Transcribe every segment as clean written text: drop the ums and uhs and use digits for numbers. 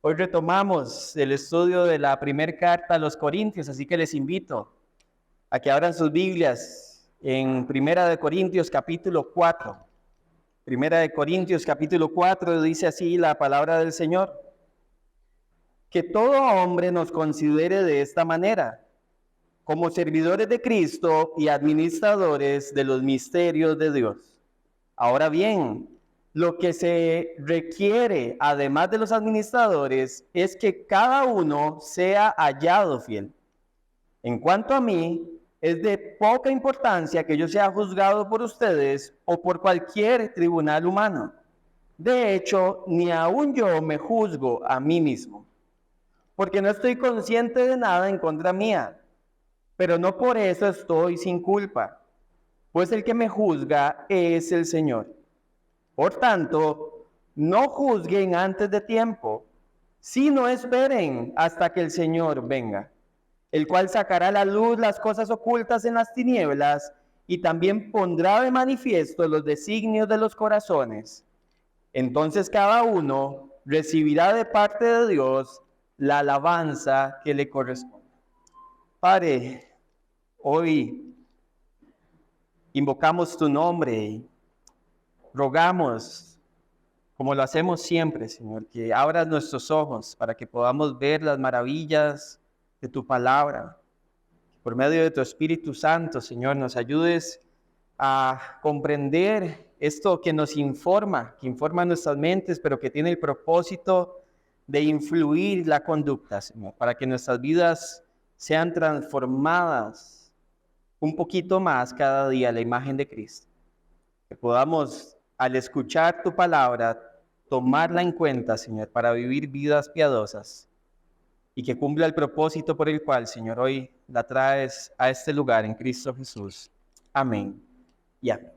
Hoy retomamos el estudio de la primera carta a los Corintios, así que les invito a que abran sus Biblias en Primera de Corintios capítulo 4. Primera de Corintios capítulo 4 dice así la palabra del Señor: que todo hombre nos considere de esta manera, como servidores de Cristo y administradores de los misterios de Dios. Ahora bien, lo que se requiere, además de los administradores, es que cada uno sea hallado fiel. En cuanto a mí, es de poca importancia que yo sea juzgado por ustedes o por cualquier tribunal humano. De hecho, ni aun yo me juzgo a mí mismo, porque no estoy consciente de nada en contra mía, pero no por eso estoy sin culpa, pues el que me juzga es el Señor. Por tanto, no juzguen antes de tiempo, sino esperen hasta que el Señor venga, el cual sacará a la luz las cosas ocultas en las tinieblas y también pondrá de manifiesto los designios de los corazones. Entonces cada uno recibirá de parte de Dios la alabanza que le corresponde. Padre, hoy invocamos tu nombre. Rogamos, como lo hacemos siempre, Señor, que abras nuestros ojos para que podamos ver las maravillas de tu palabra. Por medio de tu Espíritu Santo, Señor, nos ayudes a comprender esto que nos informa, que informa nuestras mentes, pero que tiene el propósito de influir la conducta, Señor, para que nuestras vidas sean transformadas un poquito más cada día a la imagen de Cristo. Que podamos, al escuchar tu palabra, tomarla en cuenta, Señor, para vivir vidas piadosas y que cumpla el propósito por el cual, Señor, hoy la traes a este lugar en Cristo Jesús. Amén y amén.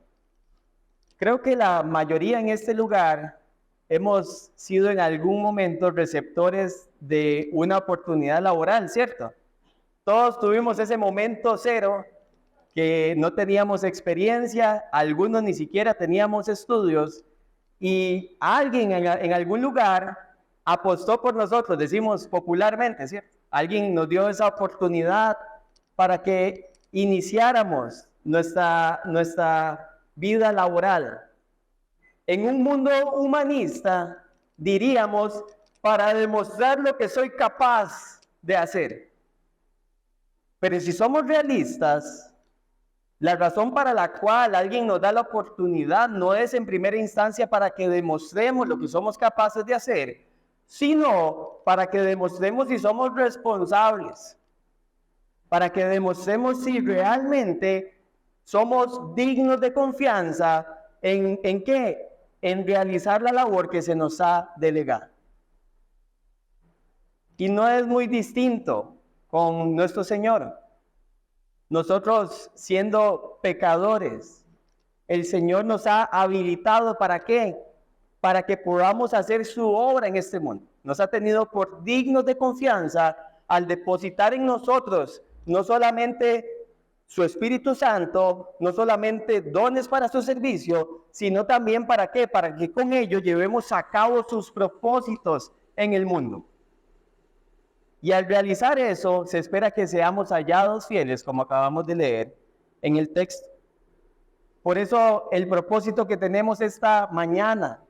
Creo que la mayoría en este lugar hemos sido en algún momento receptores de una oportunidad laboral, ¿cierto? Todos tuvimos ese momento cero, que no teníamos experiencia, algunos ni siquiera teníamos estudios, y alguien en algún lugar apostó por nosotros, decimos popularmente, ¿cierto? Alguien nos dio esa oportunidad para que iniciáramos nuestra vida laboral. En un mundo humanista, diríamos, para demostrar lo que soy capaz de hacer. Pero si somos realistas, la razón para la cual alguien nos da la oportunidad no es en primera instancia para que demostremos lo que somos capaces de hacer, sino para que demostremos si somos responsables, para que demostremos si realmente somos dignos de confianza ¿en qué? En realizar la labor que se nos ha delegado. Y no es muy distinto con nuestro Señor. Nosotros, siendo pecadores, el Señor nos ha habilitado ¿para qué? Para que podamos hacer su obra en este mundo. Nos ha tenido por dignos de confianza al depositar en nosotros no solamente su Espíritu Santo, no solamente dones para su servicio, sino también ¿para qué? Para que con ello llevemos a cabo sus propósitos en el mundo. Y al realizar eso, se espera que seamos hallados fieles, como acabamos de leer en el texto. Por eso el propósito que tenemos esta mañana,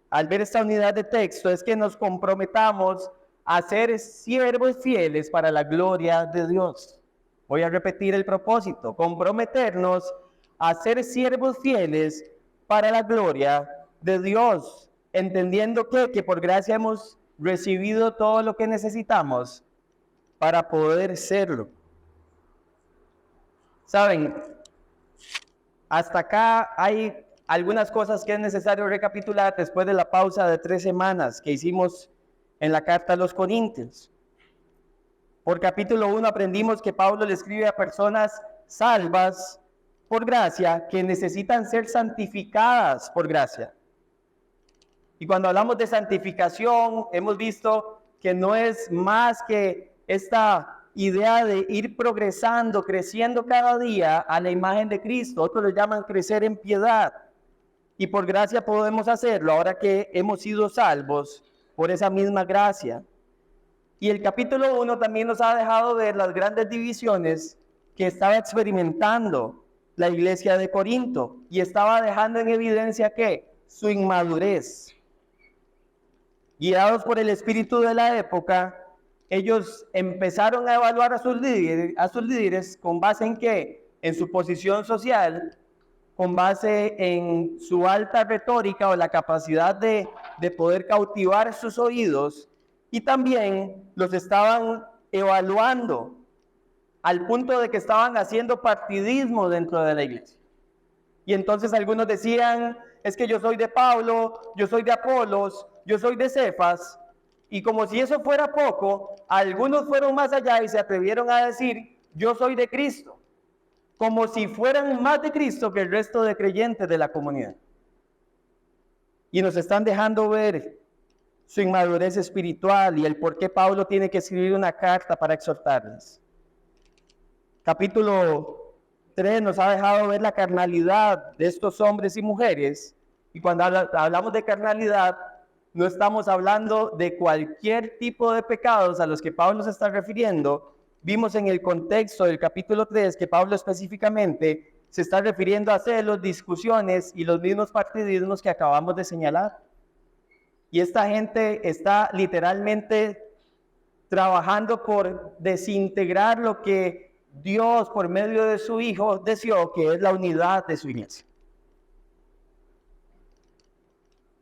al ver esta unidad de texto, es que nos comprometamos a ser siervos fieles para la gloria de Dios. Voy a repetir el propósito: comprometernos a ser siervos fieles para la gloria de Dios, entendiendo que por gracia hemos recibido todo lo que necesitamos para poder serlo. Saben, hasta acá hay algunas cosas que es necesario recapitular después de la pausa de 3 semanas que hicimos en la carta a los Corintios. Por capítulo 1 aprendimos que Pablo le escribe a personas salvas por gracia que necesitan ser santificadas por gracia. Y cuando hablamos de santificación, hemos visto que no es más que esta idea de ir progresando, creciendo cada día a la imagen de Cristo. Otros lo llaman crecer en piedad. Y por gracia podemos hacerlo ahora que hemos sido salvos por esa misma gracia. Y el capítulo 1 también nos ha dejado ver las grandes divisiones que estaba experimentando la iglesia de Corinto y estaba dejando en evidencia que su inmadurez. Guiados por el espíritu de la época, ellos empezaron a evaluar a sus líderes con base en qué, en su posición social, con base en su alta retórica o la capacidad de poder cautivar sus oídos, y también los estaban evaluando al punto de que estaban haciendo partidismo dentro de la iglesia. Y entonces algunos decían, es que yo soy de Pablo, yo soy de Apolos, yo soy de Cefas, y como si eso fuera poco, algunos fueron más allá y se atrevieron a decir, yo soy de Cristo, como si fueran más de Cristo que el resto de creyentes de la comunidad. Y nos están dejando ver su inmadurez espiritual y el por qué Pablo tiene que escribir una carta para exhortarles. Capítulo 3 nos ha dejado ver la carnalidad de estos hombres y mujeres, y cuando hablamos de carnalidad, no estamos hablando de cualquier tipo de pecados a los que Pablo se está refiriendo. Vimos en el contexto del capítulo 3 que Pablo específicamente se está refiriendo a celos, discusiones y los mismos partidismos que acabamos de señalar. Y esta gente está literalmente trabajando por desintegrar lo que Dios por medio de su Hijo deseó, que es la unidad de su iglesia.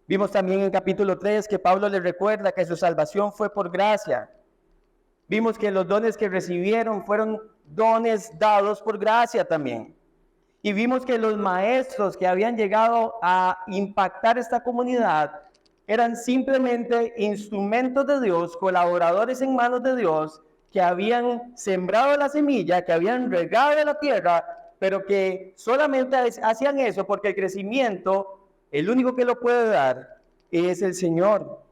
Vimos también en capítulo 3 que Pablo les recuerda que su salvación fue por gracia. Vimos que los dones que recibieron fueron dones dados por gracia también. Y vimos que los maestros que habían llegado a impactar esta comunidad eran simplemente instrumentos de Dios, colaboradores en manos de Dios, que habían sembrado la semilla, que habían regado la tierra, pero que solamente hacían eso porque el crecimiento, el único que lo puede dar, es el Señor.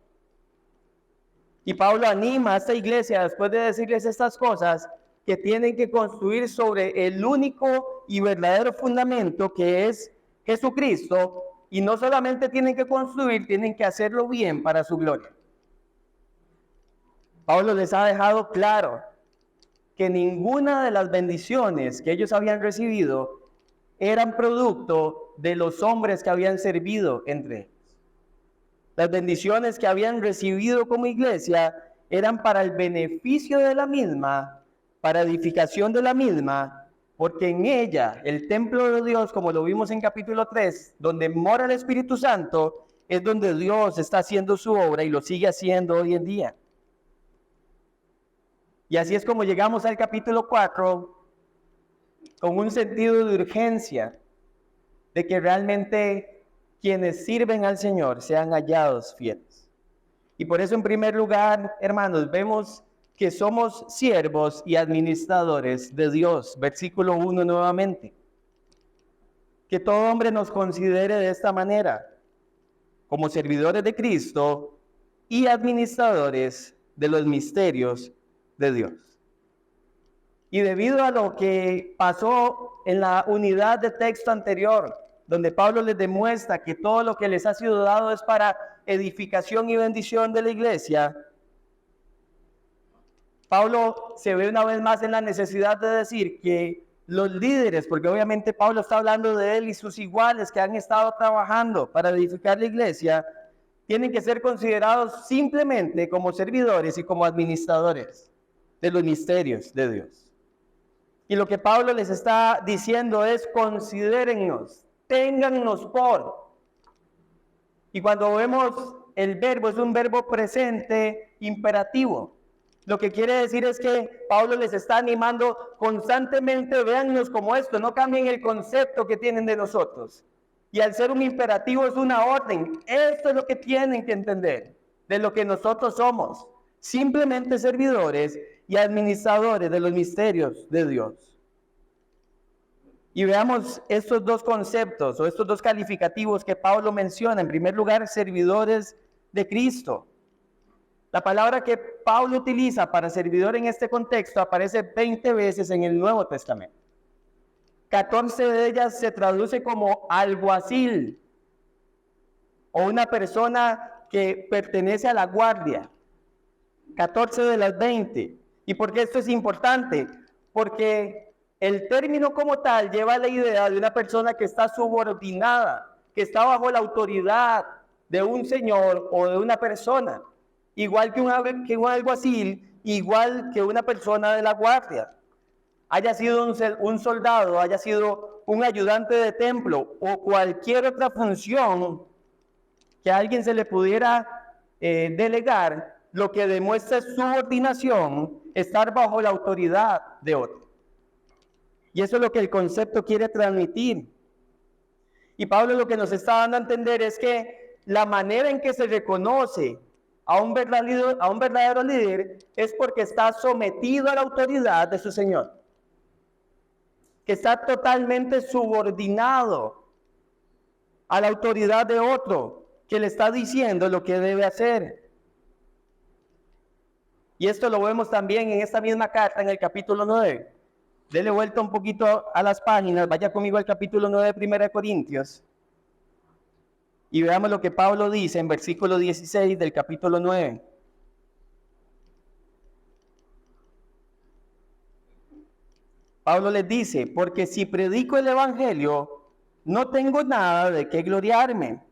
Y Pablo anima a esta iglesia, después de decirles estas cosas, que tienen que construir sobre el único y verdadero fundamento que es Jesucristo, y no solamente tienen que construir, tienen que hacerlo bien para su gloria. Pablo les ha dejado claro que ninguna de las bendiciones que ellos habían recibido eran producto de los hombres que habían servido entre ellos. Las bendiciones que habían recibido como iglesia eran para el beneficio de la misma, para edificación de la misma, porque en ella, el templo de Dios, como lo vimos en capítulo 3, donde mora el Espíritu Santo, es donde Dios está haciendo su obra y lo sigue haciendo hoy en día. Y así es como llegamos al capítulo 4, con un sentido de urgencia, de que realmente quienes sirven al Señor sean hallados fieles. Y por eso, en primer lugar, hermanos, vemos que somos siervos y administradores de Dios. Versículo 1 nuevamente. Que todo hombre nos considere de esta manera, como servidores de Cristo y administradores de los misterios de Dios. Y debido a lo que pasó en la unidad de texto anterior, donde Pablo les demuestra que todo lo que les ha sido dado es para edificación y bendición de la iglesia, Pablo se ve una vez más en la necesidad de decir que los líderes, porque obviamente Pablo está hablando de él y sus iguales que han estado trabajando para edificar la iglesia, tienen que ser considerados simplemente como servidores y como administradores de los misterios de Dios. Y lo que Pablo les está diciendo es: considérennos, téngannos por. Y cuando vemos el verbo, es un verbo presente imperativo. Lo que quiere decir es que Pablo les está animando constantemente: véannos como esto, no cambien el concepto que tienen de nosotros. Y al ser un imperativo es una orden. Esto es lo que tienen que entender de lo que nosotros somos: simplemente servidores y administradores de los misterios de Dios. Y veamos estos dos conceptos o estos dos calificativos que Pablo menciona. En primer lugar, servidores de Cristo. La palabra que Pablo utiliza para servidor en este contexto aparece 20 veces en el Nuevo Testamento. 14 de ellas se traduce como alguacil, o una persona que pertenece a la guardia. 14 de las 20. ¿Y por qué esto es importante? Porque el término como tal lleva la idea de una persona que está subordinada, que está bajo la autoridad de un señor o de una persona, igual que un alguacil, igual que una persona de la guardia, haya sido un soldado, haya sido un ayudante de templo o cualquier otra función que a alguien se le pudiera delegar, lo que demuestra es subordinación, estar bajo la autoridad de otro. Y eso es lo que el concepto quiere transmitir. Y Pablo lo que nos está dando a entender es que la manera en que se reconoce a un verdadero líder es porque está sometido a la autoridad de su Señor, que está totalmente subordinado a la autoridad de otro, que le está diciendo lo que debe hacer. Y esto lo vemos también en esta misma carta, en el capítulo 9. Dele vuelta un poquito a las páginas, vaya conmigo al capítulo 9 de 1 Corintios. Y veamos lo que Pablo dice en versículo 16 del capítulo 9. Pablo les dice, porque si predico el evangelio, no tengo nada de qué gloriarme,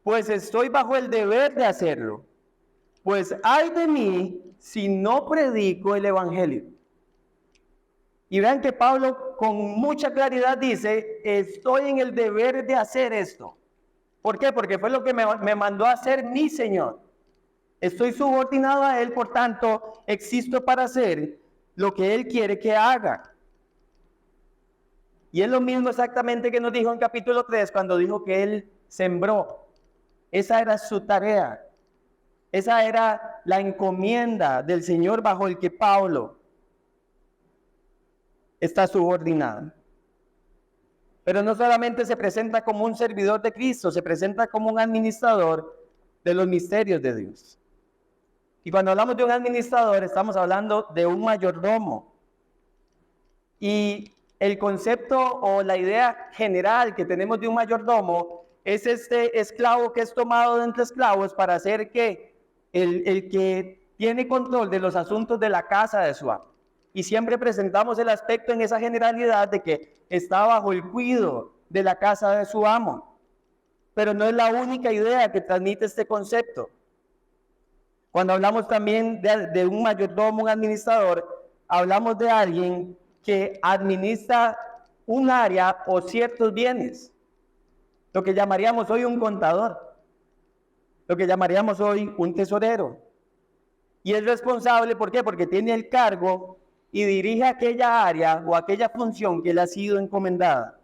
pues estoy bajo el deber de hacerlo. Pues ay de mí si no predico el evangelio. Y vean que Pablo con mucha claridad dice, estoy en el deber de hacer esto. ¿Por qué? Porque fue lo que me mandó a hacer mi Señor. Estoy subordinado a Él, por tanto, existo para hacer lo que Él quiere que haga. Y es lo mismo exactamente que nos dijo en capítulo 3, cuando dijo que Él sembró. Esa era su tarea. Esa era la encomienda del Señor bajo el que Pablo está subordinado. Pero no solamente se presenta como un servidor de Cristo, se presenta como un administrador de los misterios de Dios. Y cuando hablamos de un administrador, estamos hablando de un mayordomo. Y el concepto o la idea general que tenemos de un mayordomo es este esclavo que es tomado de entre esclavos para hacer que el que tiene control de los asuntos de la casa de su amo. Y siempre presentamos el aspecto en esa generalidad de que está bajo el cuidado de la casa de su amo. Pero no es la única idea que transmite este concepto. Cuando hablamos también de un mayordomo, un administrador, hablamos de alguien que administra un área o ciertos bienes. Lo que llamaríamos hoy un contador. Lo que llamaríamos hoy un tesorero. Y es responsable, ¿por qué? Porque tiene el cargo y dirige aquella área o aquella función que le ha sido encomendada.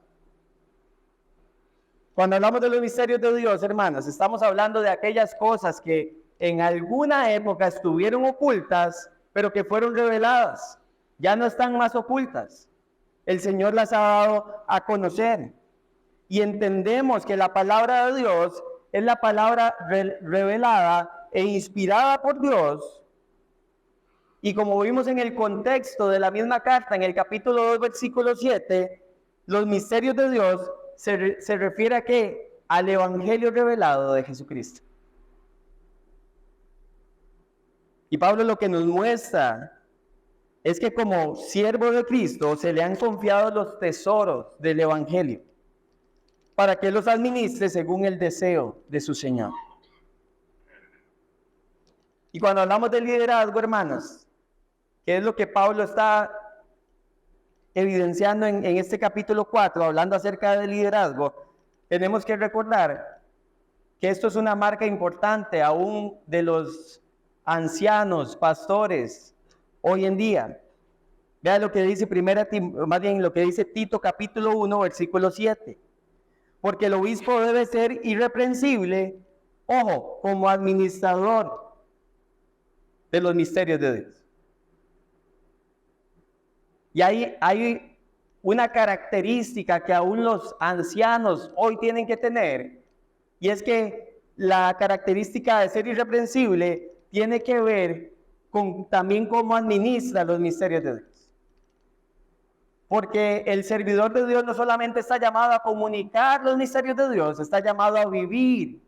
Cuando hablamos de los misterios de Dios, hermanos, estamos hablando de aquellas cosas que en alguna época estuvieron ocultas, pero que fueron reveladas. Ya no están más ocultas. El Señor las ha dado a conocer. Y entendemos que la palabra de Dios es la palabra revelada e inspirada por Dios. Y como vimos en el contexto de la misma carta, en el capítulo 2, versículo 7, los misterios de Dios se refiere a ¿qué? Al evangelio revelado de Jesucristo. Y Pablo lo que nos muestra es que como siervo de Cristo se le han confiado los tesoros del evangelio para que los administre según el deseo de su Señor. Y cuando hablamos de liderazgo, hermanos, ¿qué es lo que Pablo está evidenciando en este capítulo 4, hablando acerca del liderazgo? Tenemos que recordar que esto es una marca importante aún de los ancianos, pastores, hoy en día. Vea lo que dice lo que dice Tito capítulo 1, versículo 7. Porque el obispo debe ser irreprensible, ojo, como administrador de los misterios de Dios. Y hay una característica que aún los ancianos hoy tienen que tener, y es que la característica de ser irreprensible tiene que ver con también cómo administra los misterios de Dios. Porque el servidor de Dios no solamente está llamado a comunicar los misterios de Dios, está llamado a vivir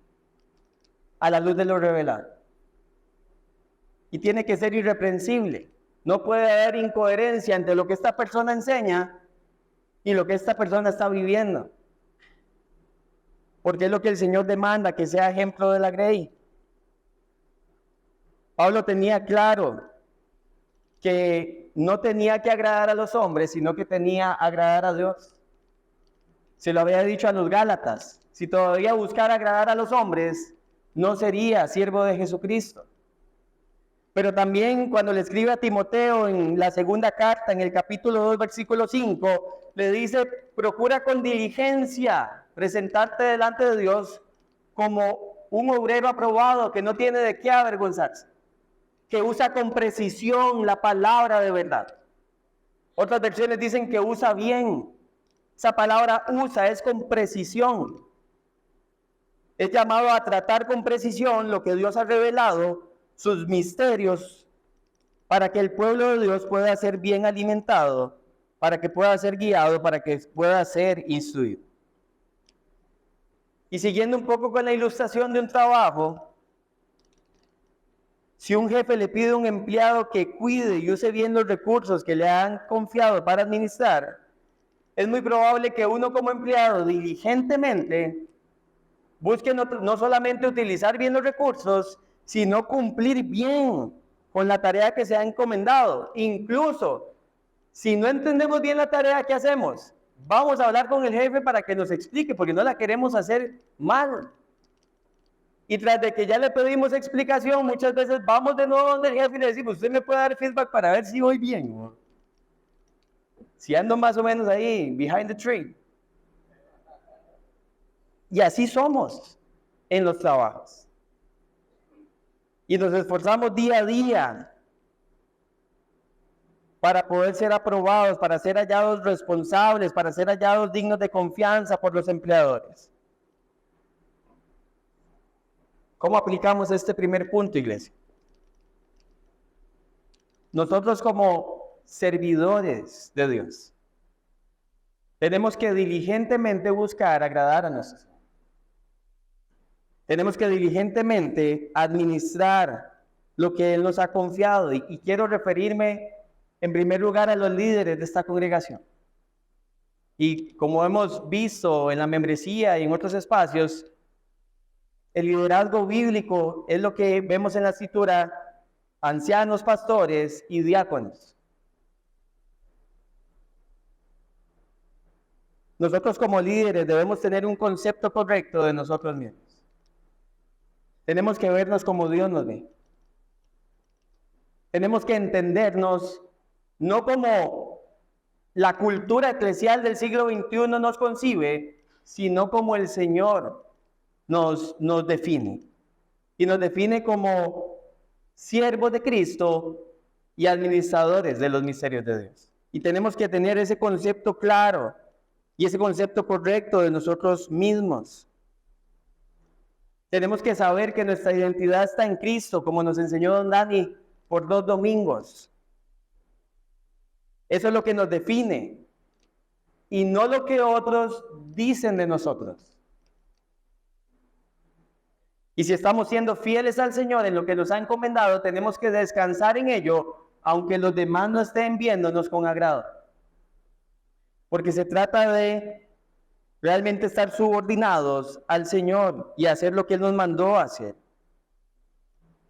a la luz de lo revelado. Y tiene que ser irreprensible. No puede haber incoherencia entre lo que esta persona enseña y lo que esta persona está viviendo. Porque es lo que el Señor demanda, que sea ejemplo de la grey. Pablo tenía claro que no tenía que agradar a los hombres, sino que tenía que agradar a Dios. Se lo había dicho a los Gálatas. Si todavía buscara agradar a los hombres, no sería siervo de Jesucristo. Pero también cuando le escribe a Timoteo en la segunda carta, en el capítulo 2, versículo 5, le dice: procura con diligencia presentarte delante de Dios como un obrero aprobado, que no tiene de qué avergonzarse, que usa con precisión la palabra de verdad. Otras versiones dicen que usa bien. Esa palabra usa es con precisión. Es llamado a tratar con precisión lo que Dios ha revelado, sus misterios, para que el pueblo de Dios pueda ser bien alimentado, para que pueda ser guiado, para que pueda ser instruido. Y siguiendo un poco con la ilustración de un trabajo, si un jefe le pide a un empleado que cuide y use bien los recursos que le han confiado para administrar, es muy probable que uno como empleado diligentemente busque no solamente utilizar bien los recursos, sino cumplir bien con la tarea que se ha encomendado. Incluso, si no entendemos bien la tarea, ¿qué hacemos? Vamos a hablar con el jefe para que nos explique, porque no la queremos hacer mal. Y tras de que ya le pedimos explicación, muchas veces vamos de nuevo donde el jefe y le decimos: usted me puede dar feedback para ver si voy bien, ¿no? Si ando más o menos ahí, behind the tree. Y así somos en los trabajos. Y nos esforzamos día a día para poder ser aprobados, para ser hallados responsables, para ser hallados dignos de confianza por los empleadores. ¿Cómo aplicamos este primer punto, iglesia? Nosotros como servidores de Dios tenemos que diligentemente buscar agradar a nuestro Señor. Tenemos que diligentemente administrar lo que Él nos ha confiado. Y quiero referirme en primer lugar a los líderes de esta congregación. Y como hemos visto en la membresía y en otros espacios, el liderazgo bíblico es lo que vemos en la escritura: ancianos, pastores y diáconos. Nosotros como líderes debemos tener un concepto correcto de nosotros mismos. Tenemos que vernos como Dios nos ve. Tenemos que entendernos no como la cultura eclesial del siglo XXI nos concibe, sino como el Señor nos define. Y nos define como siervos de Cristo y administradores de los misterios de Dios. Y tenemos que tener ese concepto claro y ese concepto correcto de nosotros mismos. Tenemos que saber que nuestra identidad está en Cristo, como nos enseñó don Dani por 2 domingos. Eso es lo que nos define y no lo que otros dicen de nosotros. Y si estamos siendo fieles al Señor en lo que nos ha encomendado, tenemos que descansar en ello, aunque los demás no estén viéndonos con agrado. Porque se trata de realmente estar subordinados al Señor y hacer lo que Él nos mandó a hacer.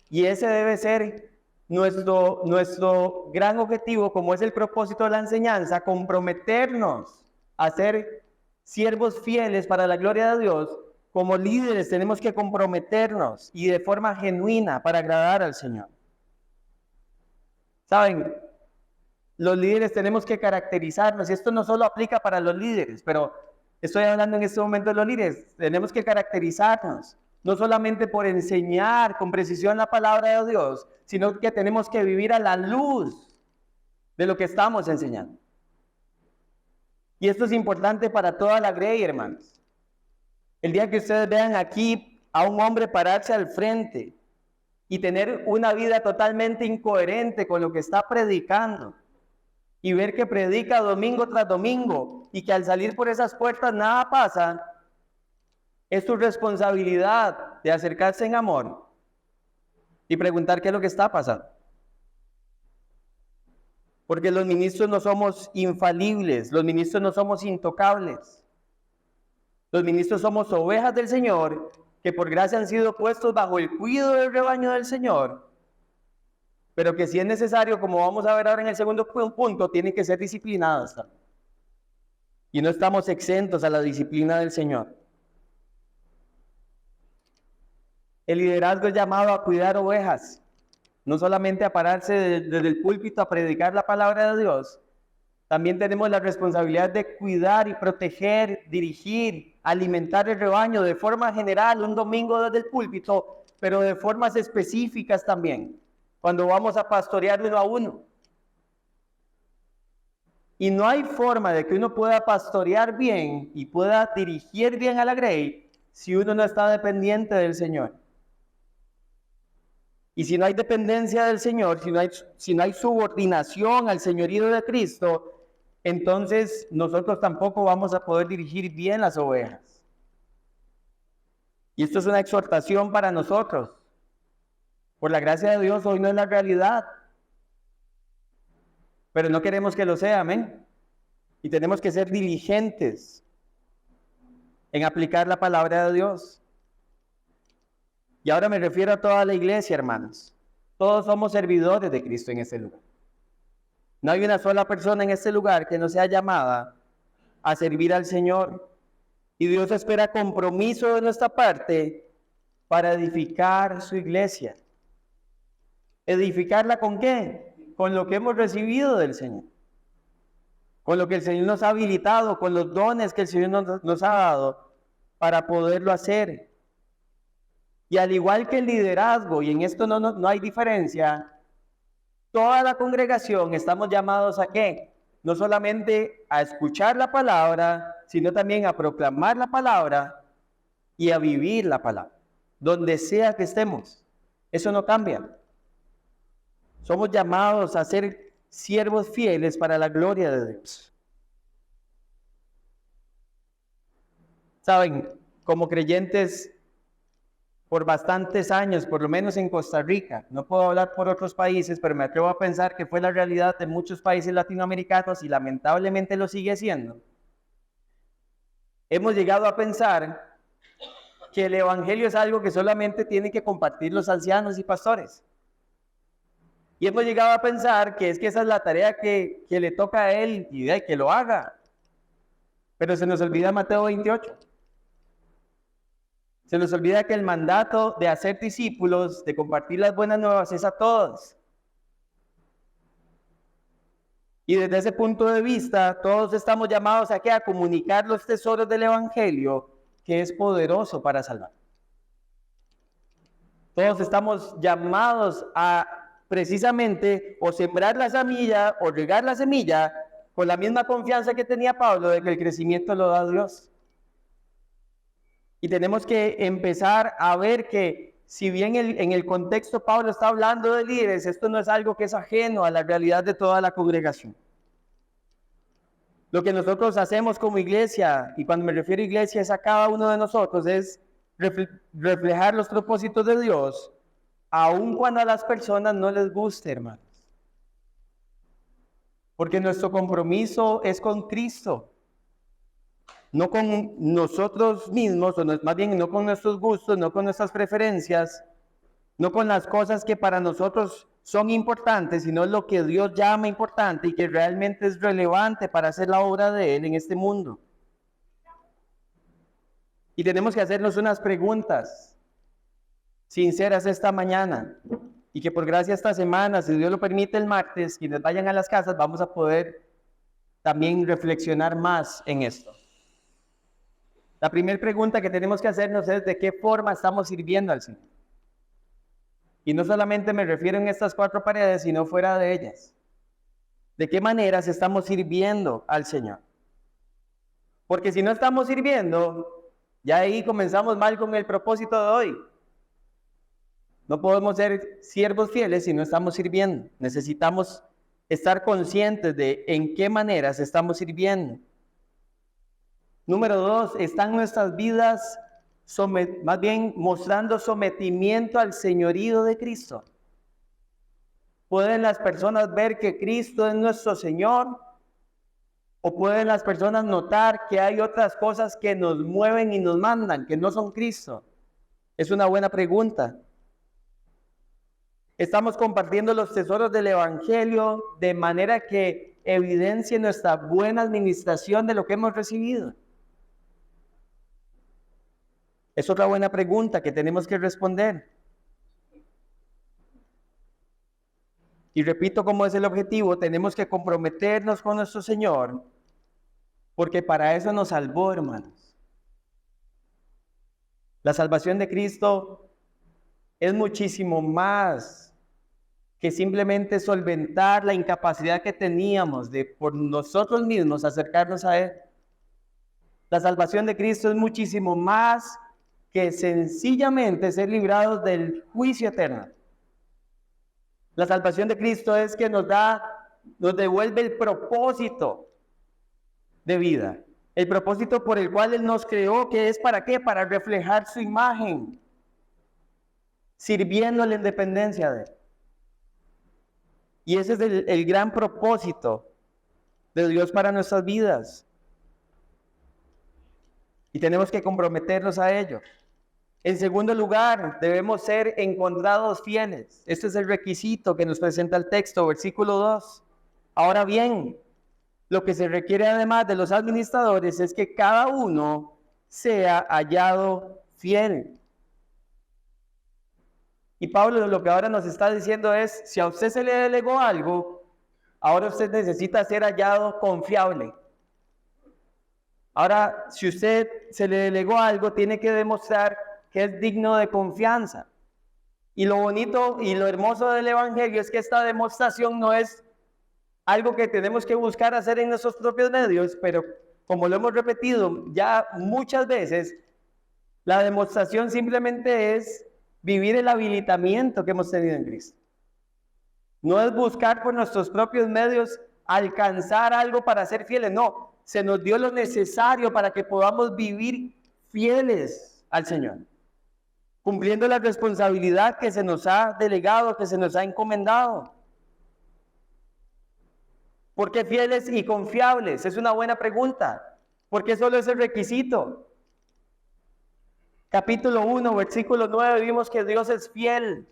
Y ese debe ser nuestro gran objetivo, como es el propósito de la enseñanza: comprometernos a ser siervos fieles para la gloria de Dios. Como líderes tenemos que comprometernos y de forma genuina para agradar al Señor. ¿Saben? Los líderes tenemos que caracterizarnos, y esto no solo aplica para los líderes, pero estoy hablando en este momento de los líderes. Tenemos que caracterizarnos, no solamente por enseñar con precisión la palabra de Dios, sino que tenemos que vivir a la luz de lo que estamos enseñando. Y esto es importante para toda la grey, hermanos. El día que ustedes vean aquí a un hombre pararse al frente y tener una vida totalmente incoherente con lo que está predicando, y ver que predica domingo tras domingo y que al salir por esas puertas nada pasa, es tu responsabilidad de acercarse en amor y preguntar qué es lo que está pasando. Porque los ministros no somos infalibles, los ministros no somos intocables. Los ministros somos ovejas del Señor, que por gracia han sido puestos bajo el cuidado del rebaño del Señor, pero que si es necesario, como vamos a ver ahora en el segundo punto, tienen que ser disciplinadas también. Y no estamos exentos a la disciplina del Señor. El liderazgo es llamado a cuidar ovejas, no solamente a pararse desde el púlpito a predicar la palabra de Dios. También tenemos la responsabilidad de cuidar y proteger, dirigir, alimentar el rebaño de forma general, un domingo desde el púlpito, pero de formas específicas también, cuando vamos a pastorear uno a uno. Y no hay forma de que uno pueda pastorear bien y pueda dirigir bien a la grey si uno no está dependiente del Señor. Y si no hay dependencia del Señor, si no hay subordinación al señorío de Cristo, entonces nosotros tampoco vamos a poder dirigir bien las ovejas. Y esto es una exhortación para nosotros. Por la gracia de Dios, hoy no es la realidad. Pero no queremos que lo sea, amén. Y tenemos que ser diligentes en aplicar la palabra de Dios. Y ahora me refiero a toda la iglesia, hermanos. Todos somos servidores de Cristo en este lugar. No hay una sola persona en este lugar que no sea llamada a servir al Señor. Y Dios espera compromiso de nuestra parte para edificar su iglesia. ¿Edificarla con qué? Con lo que hemos recibido del Señor. Con lo que el Señor nos ha habilitado, con los dones que el Señor nos ha dado para poderlo hacer. Y al igual que el liderazgo, y en esto no hay diferencia, toda la congregación estamos llamados ¿a qué? No solamente a escuchar la palabra, sino también a proclamar la palabra y a vivir la palabra, donde sea que estemos. Eso no cambia. Somos llamados a ser siervos fieles para la gloria de Dios. Saben, como creyentes, por bastantes años, por lo menos en Costa Rica, no puedo hablar por otros países, pero me atrevo a pensar que fue la realidad de muchos países latinoamericanos y lamentablemente lo sigue siendo. Hemos llegado a pensar que el evangelio es algo que solamente tienen que compartir los ancianos y pastores. Y hemos llegado a pensar que esa es la tarea que le toca a él y que lo haga. Pero se nos olvida Mateo 28. Se nos olvida que el mandato de hacer discípulos, de compartir las buenas nuevas, es a todos. Y desde ese punto de vista, todos estamos llamados aquí a comunicar los tesoros del evangelio, que es poderoso para salvar. Todos estamos llamados a precisamente o sembrar la semilla o regar la semilla con la misma confianza que tenía Pablo de que el crecimiento lo da Dios. Y tenemos que empezar a ver que si bien en el contexto Pablo está hablando de líderes, esto no es algo que es ajeno a la realidad de toda la congregación. Lo que nosotros hacemos como iglesia, y cuando me refiero a iglesia es a cada uno de nosotros, es reflejar los propósitos de Dios, aun cuando a las personas no les guste, hermanos. Porque nuestro compromiso es con Cristo. No con nosotros mismos, o más bien no con nuestros gustos, no con nuestras preferencias, no con las cosas que para nosotros son importantes, sino lo que Dios llama importante y que realmente es relevante para hacer la obra de Él en este mundo. Y tenemos que hacernos unas preguntas sinceras esta mañana, y que por gracia esta semana, si Dios lo permite el martes, quienes vayan a las casas, vamos a poder también reflexionar más en esto. La primera pregunta que tenemos que hacernos es ¿de qué forma estamos sirviendo al Señor? Y no solamente me refiero en estas 4 paredes, sino fuera de ellas. ¿De qué maneras estamos sirviendo al Señor? Porque si no estamos sirviendo, ya ahí comenzamos mal con el propósito de hoy. No podemos ser siervos fieles si no estamos sirviendo. Necesitamos estar conscientes de en qué maneras estamos sirviendo. Número 2, ¿están nuestras vidas más bien mostrando sometimiento al señorío de Cristo. ¿Pueden las personas ver que Cristo es nuestro Señor? ¿O pueden las personas notar que hay otras cosas que nos mueven y nos mandan, que no son Cristo? Es una buena pregunta. Estamos compartiendo los tesoros del Evangelio de manera que evidencie nuestra buena administración de lo que hemos recibido. Es otra buena pregunta que tenemos que responder. Y repito, cómo es el objetivo, tenemos que comprometernos con nuestro Señor, porque para eso nos salvó, hermanos. La salvación de Cristo es muchísimo más que simplemente solventar la incapacidad que teníamos de por nosotros mismos acercarnos a Él. La salvación de Cristo es muchísimo más que sencillamente ser librados del juicio eterno. La salvación de Cristo es que nos devuelve el propósito de vida. El propósito por el cual Él nos creó, que es ¿para qué? Para reflejar su imagen, sirviendo a la independencia de Él. Y ese es el gran propósito de Dios para nuestras vidas. Y tenemos que comprometernos a ello. En segundo lugar, debemos ser encontrados fieles. Este es el requisito que nos presenta el texto, versículo 2. Ahora bien, lo que se requiere además de los administradores es que cada uno sea hallado fiel. Y Pablo lo que ahora nos está diciendo es, si a usted se le delegó algo, ahora usted necesita ser hallado confiable. Ahora, si usted se le delegó algo, tiene que demostrar que es digno de confianza. Y lo bonito y lo hermoso del Evangelio es que esta demostración no es algo que tenemos que buscar hacer en nuestros propios medios, pero como lo hemos repetido ya muchas veces, la demostración simplemente es vivir el habilitamiento que hemos tenido en Cristo. No es buscar por nuestros propios medios alcanzar algo para ser fieles, no. Se nos dio lo necesario para que podamos vivir fieles al Señor, cumpliendo la responsabilidad que se nos ha delegado, que se nos ha encomendado. ¿Por qué fieles y confiables? Es una buena pregunta. ¿Por qué solo es el requisito? Capítulo 1, versículo 9, vimos que Dios es fiel.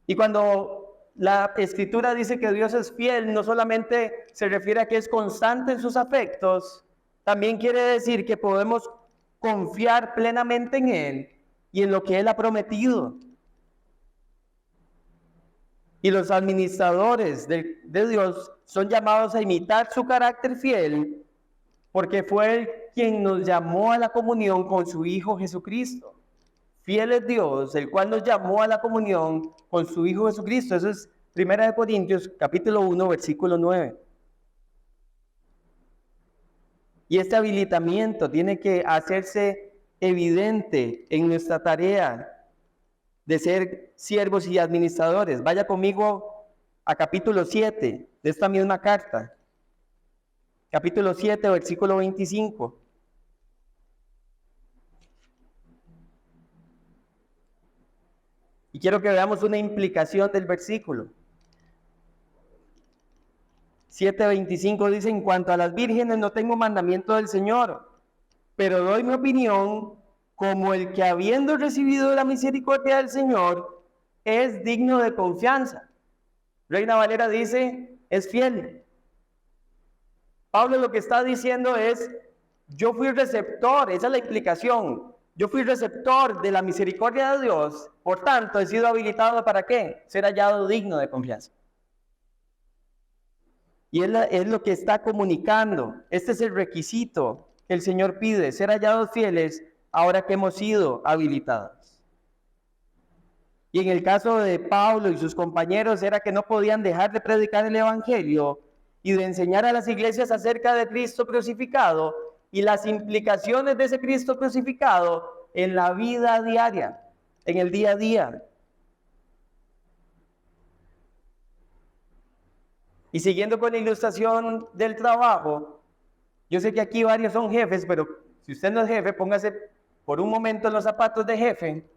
Y cuando la Escritura dice que Dios es fiel, no solamente se refiere a que es constante en sus afectos, también quiere decir que podemos confiar plenamente en Él y en lo que Él ha prometido. Y los administradores de Dios son llamados a imitar su carácter fiel, porque fue Él quien nos llamó a la comunión con su Hijo Jesucristo. Fiel es Dios, el cual nos llamó a la comunión con su Hijo Jesucristo. Eso es 1 Corintios, capítulo 1, versículo 9. Y este habilitamiento tiene que hacerse evidente en nuestra tarea de ser siervos y administradores. Vaya conmigo a capítulo 7 de esta misma carta. Capítulo 7, versículo 25. Y quiero que veamos una implicación del versículo. 7:25 dice, en cuanto a las vírgenes no tengo mandamiento del Señor, pero doy mi opinión como el que habiendo recibido la misericordia del Señor es digno de confianza. Reina Valera dice, es fiel. Pablo lo que está diciendo es, yo fui receptor, esa es la implicación. Yo fui receptor de la misericordia de Dios, por tanto he sido habilitado ¿para qué? Ser hallado digno de confianza. Y es lo que está comunicando. Este es el requisito que el Señor pide, ser hallados fieles ahora que hemos sido habilitados. Y en el caso de Pablo y sus compañeros era que no podían dejar de predicar el Evangelio y de enseñar a las iglesias acerca de Cristo crucificado y las implicaciones de ese Cristo crucificado en la vida diaria, en el día a día. Y siguiendo con la ilustración del trabajo, Yo sé que aquí varios son jefes, pero si usted no es jefe, póngase por un momento en los zapatos de jefe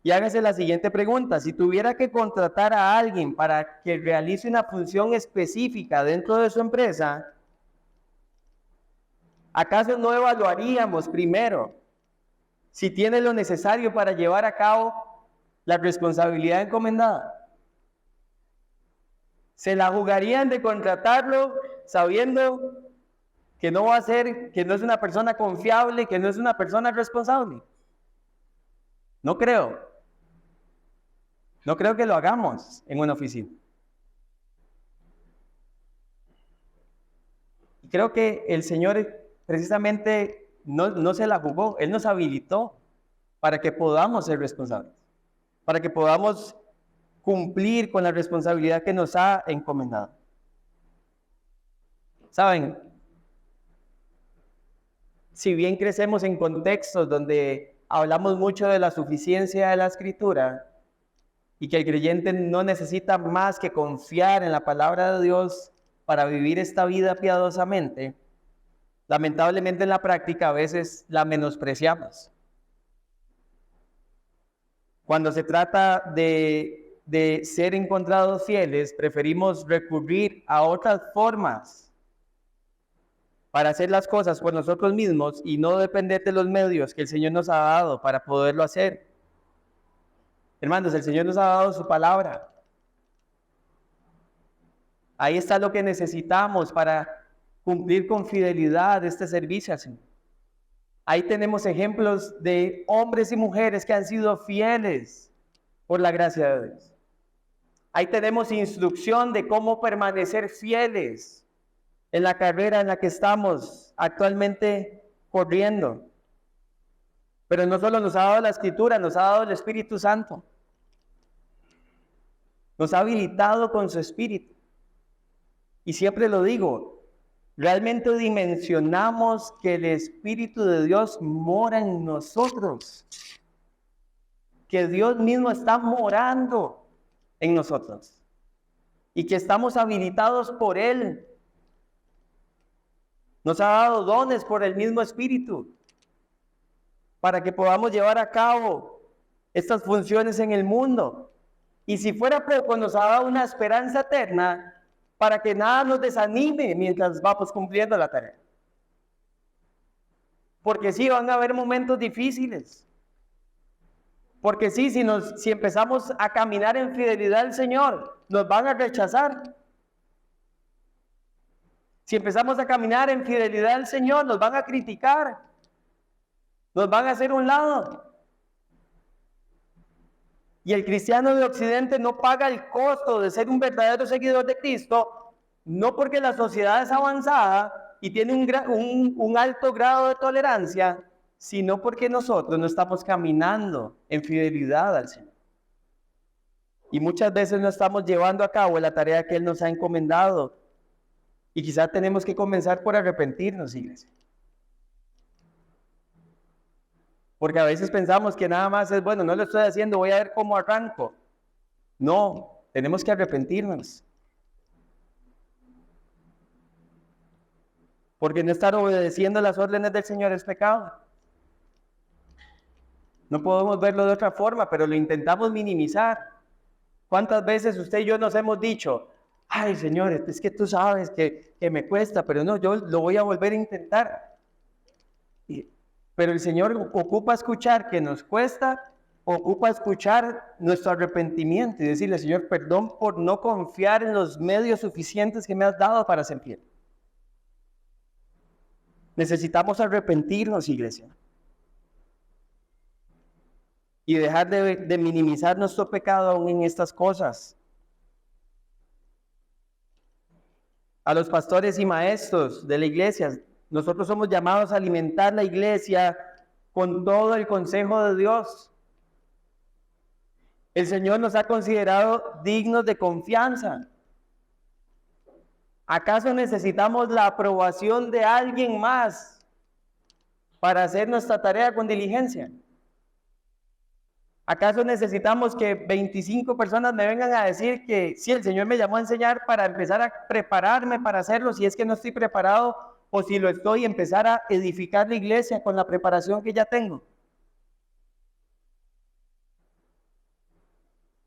y hágase la siguiente pregunta. Si tuviera que contratar a alguien para que realice una función específica dentro de su empresa, ¿acaso no evaluaríamos primero si tiene lo necesario para llevar a cabo la responsabilidad encomendada? ¿Se la jugarían de contratarlo sabiendo que no va a ser, que no es una persona confiable, que no es una persona responsable? No creo. No creo que lo hagamos en una oficina. Y creo que el Señor precisamente no se la jugó. Él nos habilitó para que podamos ser responsables, para que podamos cumplir con la responsabilidad que nos ha encomendado. ¿Saben? Si bien crecemos en contextos donde hablamos mucho de la suficiencia de la Escritura y que el creyente no necesita más que confiar en la palabra de Dios para vivir esta vida piadosamente, lamentablemente en la práctica a veces la menospreciamos. Cuando se trata de ser encontrados fieles, preferimos recurrir a otras formas para hacer las cosas por nosotros mismos y no depender de los medios que el Señor nos ha dado para poderlo hacer. Hermanos, el Señor nos ha dado su palabra. Ahí está lo que necesitamos para cumplir con fidelidad este servicio al Señor. Ahí tenemos ejemplos de hombres y mujeres que han sido fieles por la gracia de Dios. Ahí tenemos instrucción de cómo permanecer fieles en la carrera en la que estamos actualmente corriendo. Pero no solo nos ha dado la Escritura, nos ha dado el Espíritu Santo. Nos ha habilitado con su Espíritu. Y siempre lo digo, realmente dimensionamos que el Espíritu de Dios mora en nosotros. Que Dios mismo está morando en nosotros. Y que estamos habilitados por Él. Nos ha dado dones por el mismo Espíritu para que podamos llevar a cabo estas funciones en el mundo. Y si fuera poco, nos ha dado una esperanza eterna para que nada nos desanime mientras vamos cumpliendo la tarea. Porque sí, van a haber momentos difíciles. Porque sí, si empezamos a caminar en fidelidad al Señor, nos van a rechazar. Si empezamos a caminar en fidelidad al Señor, nos van a criticar. Nos van a hacer un lado. Y el cristiano de Occidente no paga el costo de ser un verdadero seguidor de Cristo, no porque la sociedad es avanzada y tiene un alto grado de tolerancia, sino porque nosotros no estamos caminando en fidelidad al Señor. Y muchas veces no estamos llevando a cabo la tarea que Él nos ha encomendado. Y quizás tenemos que comenzar por arrepentirnos, iglesia. Porque a veces pensamos que nada más es, bueno, no lo estoy haciendo, voy a ver cómo arranco. No, tenemos que arrepentirnos. Porque no estar obedeciendo las órdenes del Señor es pecado. No podemos verlo de otra forma, pero lo intentamos minimizar. ¿Cuántas veces usted y yo nos hemos dicho, ay, Señor, es que tú sabes que me cuesta, pero no, yo lo voy a volver a intentar? Pero el Señor ocupa escuchar que nos cuesta, ocupa escuchar nuestro arrepentimiento y decirle, Señor, perdón por no confiar en los medios suficientes que me has dado para ser fiel. Necesitamos arrepentirnos, iglesia. Y dejar de minimizar nuestro pecado aún en estas cosas. A los pastores y maestros de la iglesia, nosotros somos llamados a alimentar la iglesia con todo el consejo de Dios. El Señor nos ha considerado dignos de confianza. ¿Acaso necesitamos la aprobación de alguien más para hacer nuestra tarea con diligencia? ¿Acaso necesitamos que 25 personas me vengan a decir que sí, el Señor me llamó a enseñar para empezar a prepararme para hacerlo, si es que no estoy preparado, o si lo estoy, empezar a edificar la iglesia con la preparación que ya tengo?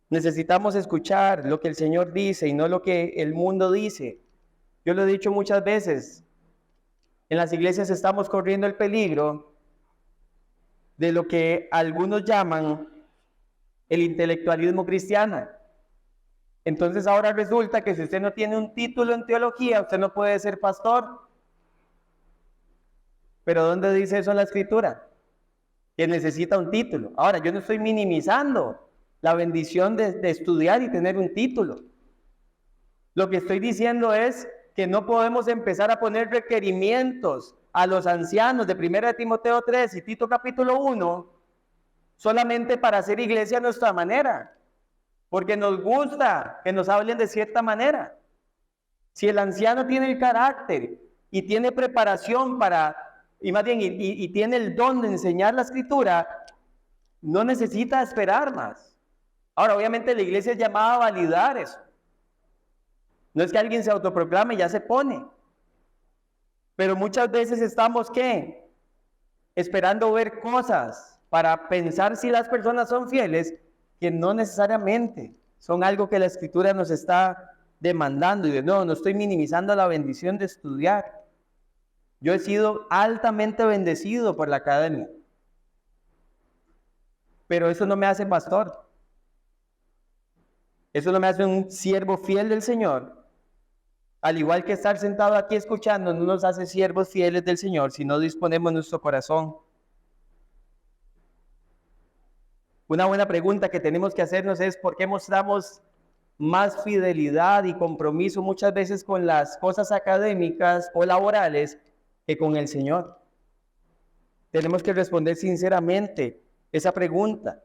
Necesitamos escuchar lo que el Señor dice y no lo que el mundo dice. Yo lo he dicho muchas veces, en las iglesias estamos corriendo el peligro de lo que algunos llaman el intelectualismo cristiano. Entonces ahora resulta que si usted no tiene un título en teología, usted no puede ser pastor. Pero ¿dónde dice eso en la Escritura? Que necesita un título. Ahora, yo no estoy minimizando la bendición de estudiar y tener un título. Lo que estoy diciendo es que no podemos empezar a poner requerimientos a los ancianos de 1 Timoteo 3 y Tito capítulo 1 solamente para hacer iglesia a nuestra manera, porque nos gusta que nos hablen de cierta manera. Si el anciano tiene el carácter y tiene preparación para, y más bien, y tiene el don de enseñar la Escritura, no necesita esperar más. Ahora, obviamente la iglesia es llamada a validar eso. No es que alguien se autoproclame y ya se pone. Pero muchas veces estamos, ¿qué? Esperando ver cosas para pensar si las personas son fieles, que no necesariamente son algo que la Escritura nos está demandando. Y de nuevo, no estoy minimizando la bendición de estudiar. Yo he sido altamente bendecido por la academia. Pero eso no me hace pastor. Eso no me hace un siervo fiel del Señor. Al igual que estar sentado aquí escuchando, no nos hace siervos fieles del Señor si no disponemos nuestro corazón. Una buena pregunta que tenemos que hacernos es ¿por qué mostramos más fidelidad y compromiso muchas veces con las cosas académicas o laborales que con el Señor? Tenemos que responder sinceramente esa pregunta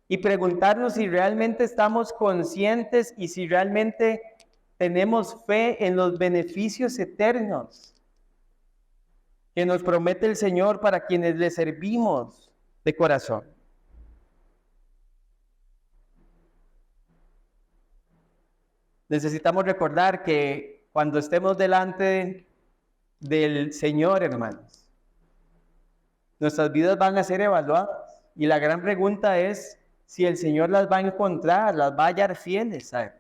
y preguntarnos si realmente estamos conscientes y si realmente tenemos fe en los beneficios eternos que nos promete el Señor para quienes le servimos de corazón. Necesitamos recordar que cuando estemos delante del Señor, hermanos, nuestras vidas van a ser evaluadas. Y la gran pregunta es si el Señor las va a encontrar, las va a hallar fieles a Él.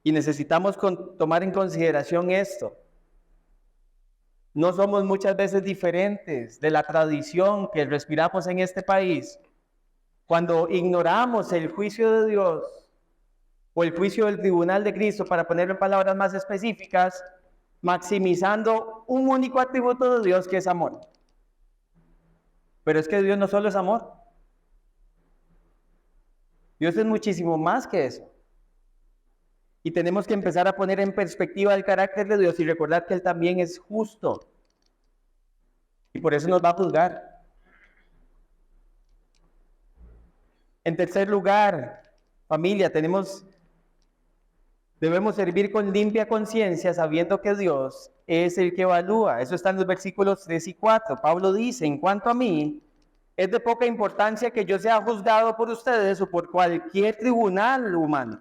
Y necesitamos tomar en consideración esto. No somos muchas veces diferentes de la tradición que respiramos en este país cuando ignoramos el juicio de Dios o el juicio del tribunal de Cristo, para ponerlo en palabras más específicas, maximizando un único atributo de Dios que es amor. Pero es que Dios no solo es amor. Dios es muchísimo más que eso. Y tenemos que empezar a poner en perspectiva el carácter de Dios y recordar que Él también es justo. Y por eso nos va a juzgar. En tercer lugar, familia, debemos servir con limpia conciencia sabiendo que Dios es el que evalúa. Eso está en los versículos 3 y 4. Pablo dice, en cuanto a mí, es de poca importancia que yo sea juzgado por ustedes o por cualquier tribunal humano.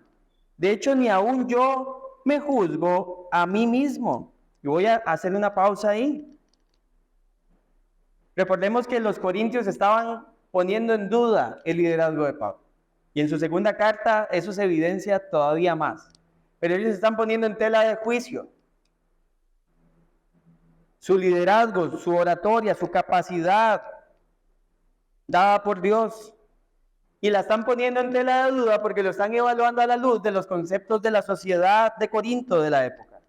De hecho, ni aún yo me juzgo a mí mismo. Y voy a hacer una pausa ahí. Recordemos que los corintios estaban poniendo en duda el liderazgo de Pablo. Y en su segunda carta eso se evidencia todavía más. Pero ellos están poniendo en tela de juicio su liderazgo, su oratoria, su capacidad dada por Dios. Y la están poniendo en tela de duda porque lo están evaluando a la luz de los conceptos de la sociedad de Corinto de la época.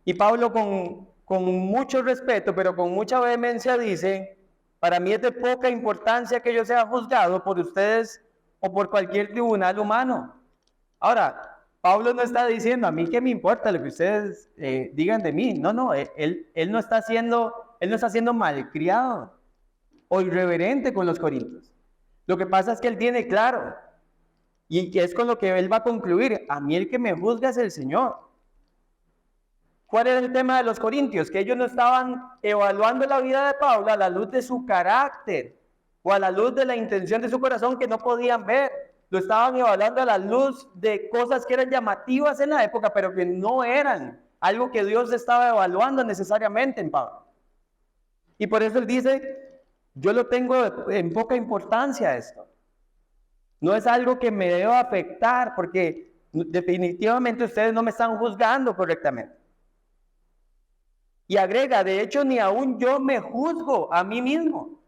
Y Pablo con mucho respeto, pero con mucha vehemencia dice, para mí es de poca importancia que yo sea juzgado por ustedes o por cualquier tribunal humano. Ahora, Pablo no está diciendo, a mí qué me importa lo que ustedes digan de mí. No, él no está siendo malcriado o irreverente con los corintios. Lo que pasa es que él tiene claro, y que es con lo que él va a concluir, a mí el que me juzga es el Señor. ¿Cuál era el tema de los corintios? Que ellos no estaban evaluando la vida de Pablo a la luz de su carácter o a la luz de la intención de su corazón que no podían ver. Lo estaban evaluando a la luz de cosas que eran llamativas en la época, pero que no eran algo que Dios estaba evaluando necesariamente en Pablo. Y por eso él dice, yo lo tengo en poca importancia esto. No es algo que me deba afectar porque definitivamente ustedes no me están juzgando correctamente. Y agrega, de hecho, ni aún yo me juzgo a mí mismo.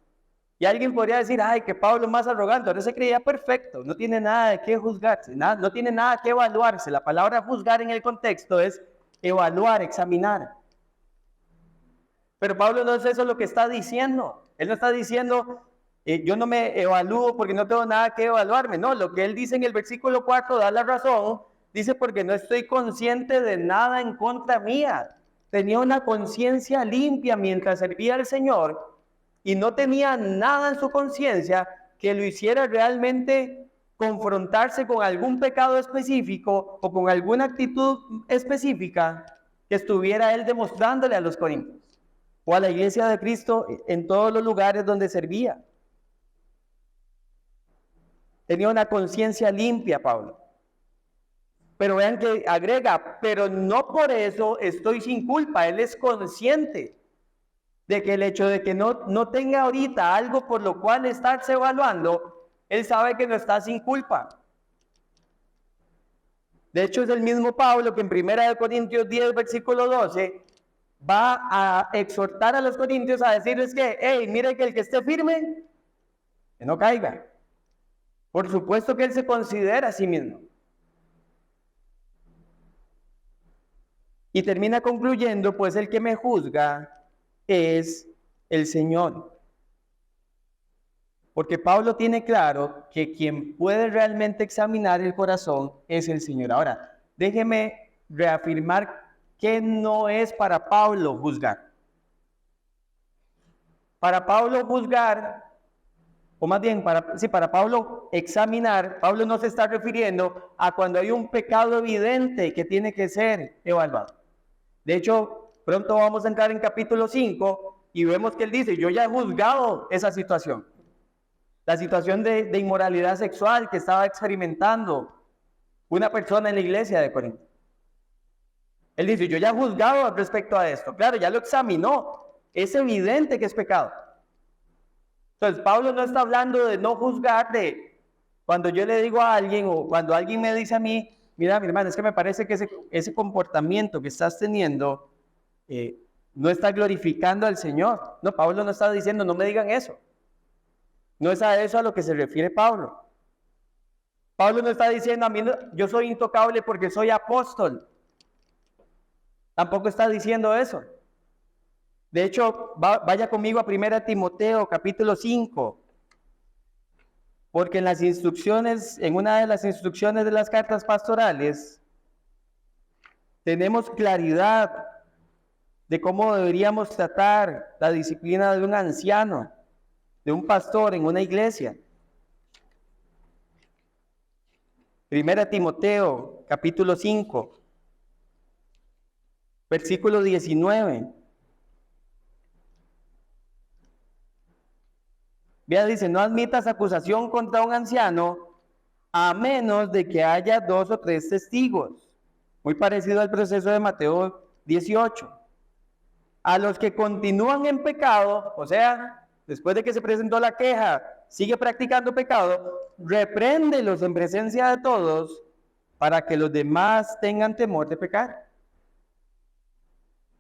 Y alguien podría decir, ay, que Pablo es más arrogante, ahora se creía perfecto, no tiene nada de qué juzgarse, no tiene nada que evaluarse. La palabra juzgar en el contexto es evaluar, examinar. Pero Pablo no es eso lo que está diciendo. Él no está diciendo, yo no me evalúo porque no tengo nada que evaluarme. No, lo que él dice en el versículo 4 da la razón. Dice, porque no estoy consciente de nada en contra mía. Tenía una conciencia limpia mientras servía al Señor y no tenía nada en su conciencia que lo hiciera realmente confrontarse con algún pecado específico o con alguna actitud específica que estuviera él demostrándole a los corintios o a la iglesia de Cristo en todos los lugares donde servía. Tenía una conciencia limpia, Pablo. Pero vean que agrega, pero no por eso estoy sin culpa. Él es consciente de que el hecho de que no tenga ahorita algo por lo cual estarse evaluando, él sabe que no está sin culpa. De hecho, es el mismo Pablo que en 1 Corintios 10, versículo 12, va a exhortar a los corintios a decirles que, hey, mire que el que esté firme, que no caiga. Por supuesto que él se considera a sí mismo. Y termina concluyendo, pues el que me juzga es el Señor. Porque Pablo tiene claro que quien puede realmente examinar el corazón es el Señor. Ahora, déjeme reafirmar que no es para Pablo juzgar. Para Pablo juzgar, o más bien, para Pablo examinar, Pablo no se está refiriendo a cuando hay un pecado evidente que tiene que ser evaluado. De hecho, pronto vamos a entrar en capítulo 5 y vemos que él dice, yo ya he juzgado esa situación. La situación de inmoralidad sexual que estaba experimentando una persona en la iglesia de Corinto. Él dice, yo ya he juzgado respecto a esto. Claro, ya lo examinó. Es evidente que es pecado. Entonces, Pablo no está hablando de no juzgar de cuando yo le digo a alguien o cuando alguien me dice a mí, mira, mi hermano, es que me parece que ese comportamiento que estás teniendo no está glorificando al Señor. No, Pablo no está diciendo, no me digan eso. No es a eso a lo que se refiere Pablo. Pablo no está diciendo, a mí yo soy intocable porque soy apóstol. Tampoco está diciendo eso. De hecho, vaya conmigo a 1 Timoteo, capítulo 5. Porque en las instrucciones, en una de las instrucciones de las cartas pastorales, tenemos claridad de cómo deberíamos tratar la disciplina de un anciano, de un pastor en una iglesia. 1 Timoteo, capítulo 5, versículo 19. Vea, dice, no admitas acusación contra un anciano a menos de que haya 2 o 3 testigos. Muy parecido al proceso de Mateo 18. A los que continúan en pecado, o sea, después de que se presentó la queja, sigue practicando pecado, repréndelos en presencia de todos para que los demás tengan temor de pecar.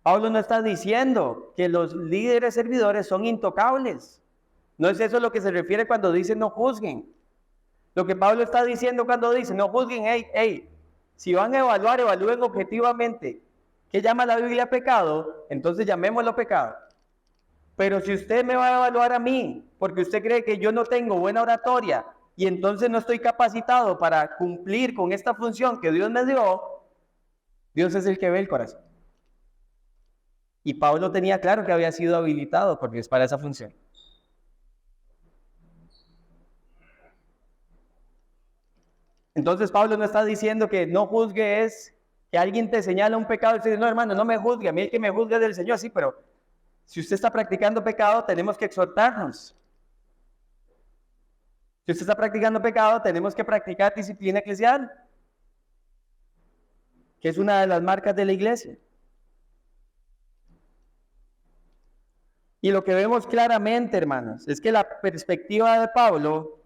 Pablo no está diciendo que los líderes servidores son intocables. No es eso lo que se refiere cuando dice no juzguen. Lo que Pablo está diciendo cuando dice no juzguen, hey, si van a evaluar, evalúen objetivamente. ¿Qué llama la Biblia pecado? Entonces llamémoslo pecado. Pero si usted me va a evaluar a mí, porque usted cree que yo no tengo buena oratoria y entonces no estoy capacitado para cumplir con esta función que Dios me dio, Dios es el que ve el corazón. Y Pablo tenía claro que había sido habilitado por Dios para esa función. Entonces Pablo no está diciendo que no juzgue es Que alguien te señala un pecado y usted dice, no hermano, no me juzgue, a mí el que me juzga es del Señor. Sí, pero si usted está practicando pecado, tenemos que exhortarnos. Si usted está practicando pecado, tenemos que practicar disciplina eclesial, que es una de las marcas de la iglesia. Y lo que vemos claramente, hermanos, es que la perspectiva de Pablo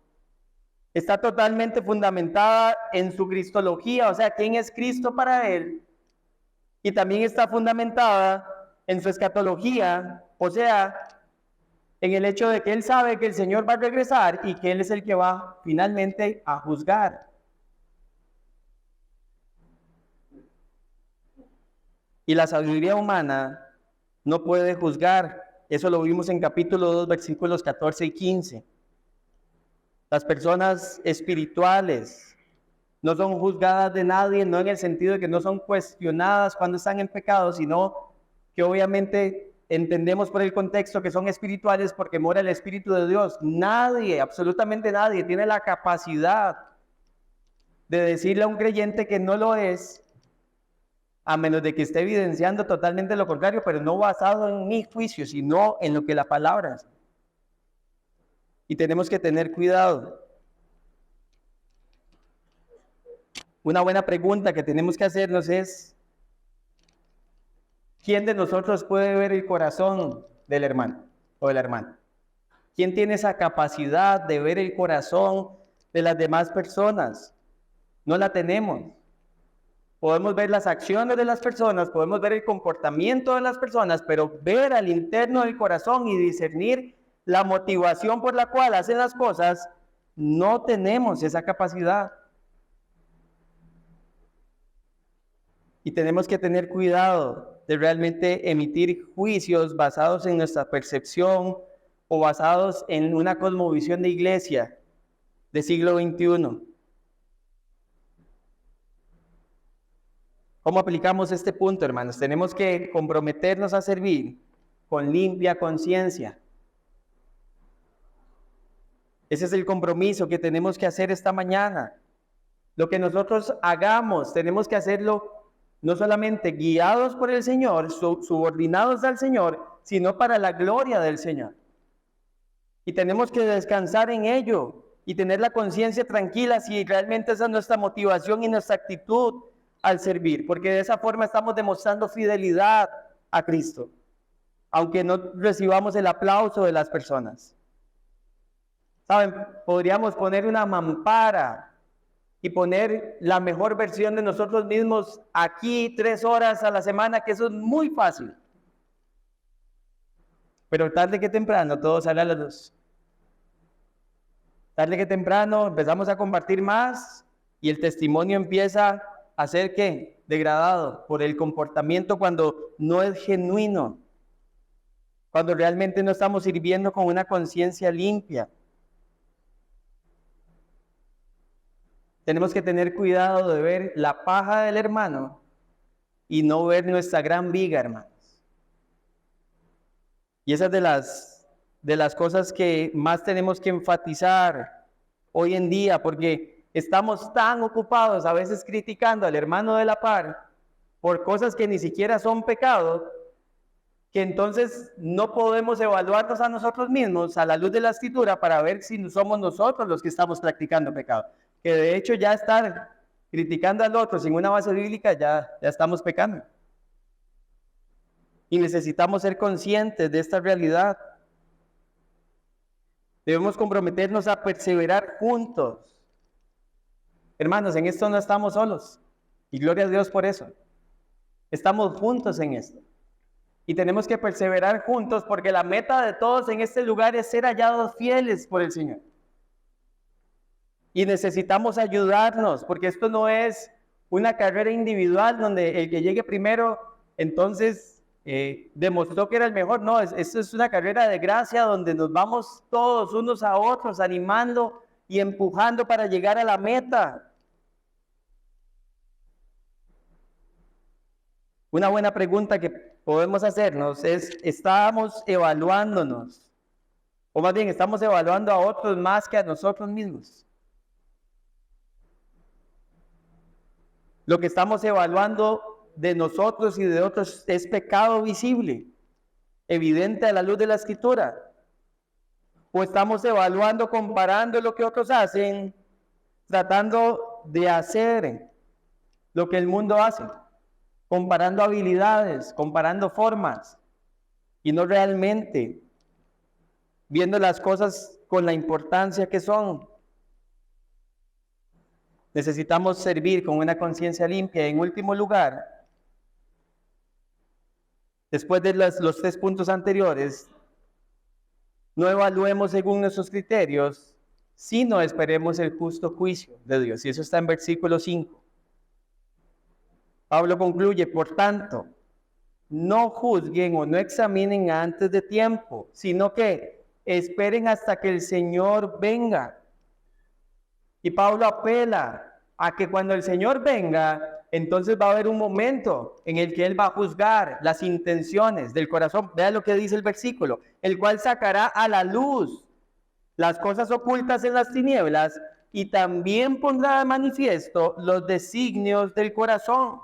está totalmente fundamentada en su cristología, o sea, quién es Cristo para él, y también está fundamentada en su escatología, o sea, en el hecho de que él sabe que el Señor va a regresar y que él es el que va finalmente a juzgar. Y la sabiduría humana no puede juzgar. Eso lo vimos en capítulo 2, versículos 14 y 15. Las personas espirituales no son juzgadas de nadie, no en el sentido de que no son cuestionadas cuando están en pecado, sino que obviamente entendemos por el contexto que son espirituales porque mora el Espíritu de Dios. Nadie, absolutamente nadie, tiene la capacidad de decirle a un creyente que no lo es, a menos de que esté evidenciando totalmente lo contrario, pero no basado en mi juicio, sino en lo que la palabra es. Y tenemos que tener cuidado. Una buena pregunta que tenemos que hacernos es, ¿quién de nosotros puede ver el corazón del hermano o de la hermana? ¿Quién tiene esa capacidad de ver el corazón de las demás personas? No la tenemos. Podemos ver las acciones de las personas, podemos ver el comportamiento de las personas, pero ver al interno del corazón y discernir la motivación por la cual hacen las cosas, no tenemos esa capacidad. Y tenemos que tener cuidado de realmente emitir juicios basados en nuestra percepción o basados en una cosmovisión de iglesia del siglo XXI. ¿Cómo aplicamos este punto, hermanos? Tenemos que comprometernos a servir con limpia conciencia. Ese es el compromiso que tenemos que hacer esta mañana. Lo que nosotros hagamos, tenemos que hacerlo no solamente guiados por el Señor, subordinados al Señor, sino para la gloria del Señor. Y tenemos que descansar en ello y tener la conciencia tranquila si realmente esa es nuestra motivación y nuestra actitud al servir, porque de esa forma estamos demostrando fidelidad a Cristo, aunque no recibamos el aplauso de las personas. ¿Saben? Podríamos poner una mampara y poner la mejor versión de nosotros mismos aquí 3 horas a la semana, que eso es muy fácil. Pero tarde que temprano todo sale a la luz. Tarde que temprano empezamos a compartir más y el testimonio empieza a ser ¿qué? Degradado por el comportamiento cuando no es genuino, cuando realmente no estamos sirviendo con una conciencia limpia. Tenemos que tener cuidado de ver la paja del hermano y no ver nuestra gran viga, hermanos. Y esa es de las cosas que más tenemos que enfatizar hoy en día, porque estamos tan ocupados a veces criticando al hermano de la par por cosas que ni siquiera son pecado, que entonces no podemos evaluarnos a nosotros mismos a la luz de la Escritura para ver si somos nosotros los que estamos practicando pecado. Que de hecho ya estar criticando al otro sin una base bíblica ya estamos pecando. Y necesitamos ser conscientes de esta realidad. Debemos comprometernos a perseverar juntos. Hermanos, en esto no estamos solos. Y gloria a Dios por eso. Estamos juntos en esto. Y tenemos que perseverar juntos porque la meta de todos en este lugar es ser hallados fieles por el Señor. Y necesitamos ayudarnos, porque esto no es una carrera individual donde el que llegue primero, entonces demostró que era el mejor. No, esto es una carrera de gracia donde nos vamos todos unos a otros animando y empujando para llegar a la meta. Una buena pregunta que podemos hacernos es, ¿estamos evaluándonos? O más bien, ¿estamos evaluando a otros más que a nosotros mismos? Lo que estamos evaluando de nosotros y de otros es pecado visible, evidente a la luz de la Escritura. O estamos evaluando, comparando lo que otros hacen, tratando de hacer lo que el mundo hace, comparando habilidades, comparando formas, y no realmente viendo las cosas con la importancia que son. Necesitamos servir con una conciencia limpia. En último lugar, después de los 3 puntos anteriores, no evaluemos según nuestros criterios, sino esperemos el justo juicio de Dios. Y eso está en versículo 5. Pablo concluye, por tanto, no juzguen o no examinen antes de tiempo, sino que esperen hasta que el Señor venga. Y Pablo apela a que cuando el Señor venga, entonces va a haber un momento en el que Él va a juzgar las intenciones del corazón. Vea lo que dice el versículo, el cual sacará a la luz las cosas ocultas en las tinieblas y también pondrá de manifiesto los designios del corazón.